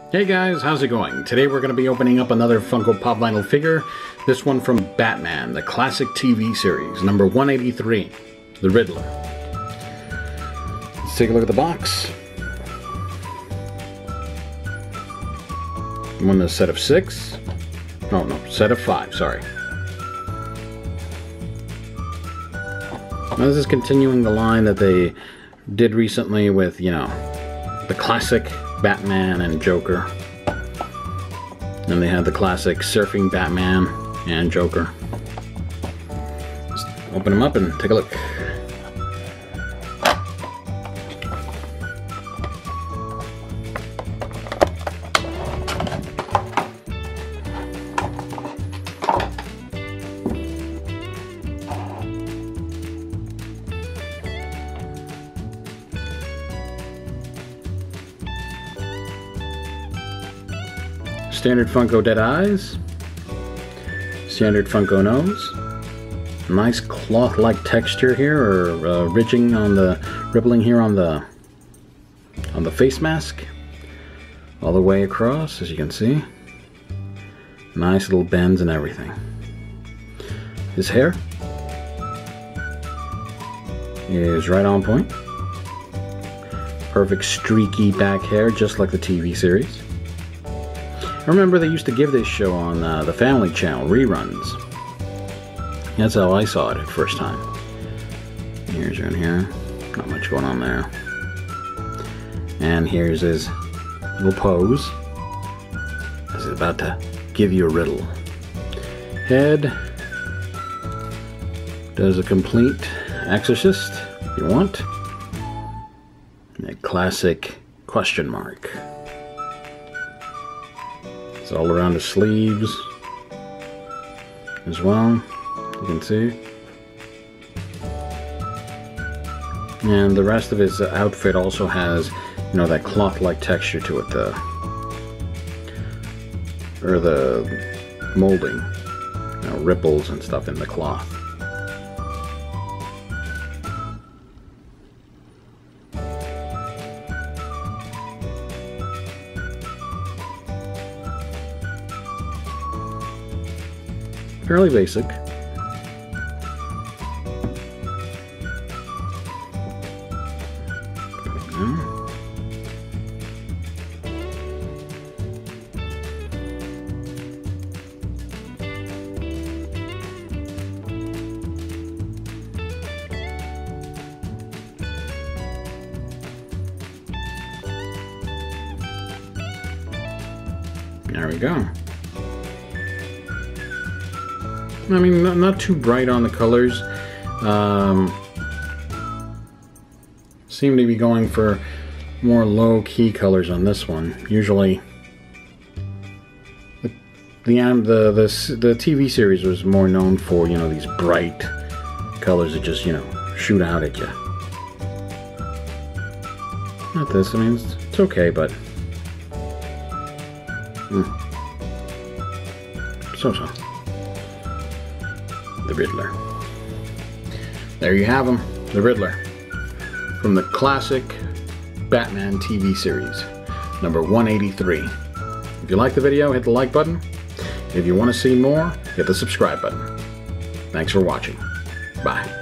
Hey guys, how's it going? Today we're going to be opening up another Funko Pop vinyl figure. This one from Batman, the classic TV series, number 183, the Riddler. Let's take a look at the box. I'm on the set of 6. Oh no, set of 5, sorry. Now this is continuing the line that they did recently with, you know, the classic Batman and Joker. And they had the classic surfing Batman and Joker. Let's open them up and take a look. Standard Funko dead eyes, standard Funko nose, nice cloth-like texture here, or ribbling here on the face mask, all the way across, as you can see. Nice little bends and everything. His hair is right on point. Perfect streaky back hair, just like the TV series. I remember they used to give this show on the Family Channel, reruns. That's how I saw it at first time. Ears are in here, not much going on there. And here's his little pose, as he's about to give you a riddle. Head does a complete exorcist, if you want. A classic question mark. It's all around the sleeves as well, you can see. And the rest of his outfit also has, you know, that cloth-like texture to it, or the molding, you know, ripples and stuff in the cloth. Fairly basic. There we go. I mean, not too bright on the colors. Seem to be going for more low-key colors on this one. Usually, the TV series was more known for, you know, these bright colors that just, you know, shoot out at you. Not this. I mean, it's okay, but so-so. The Riddler. There you have him, the Riddler, from the classic Batman TV series, number 183. If you like the video, hit the like button. If you want to see more, hit the subscribe button. Thanks for watching. Bye.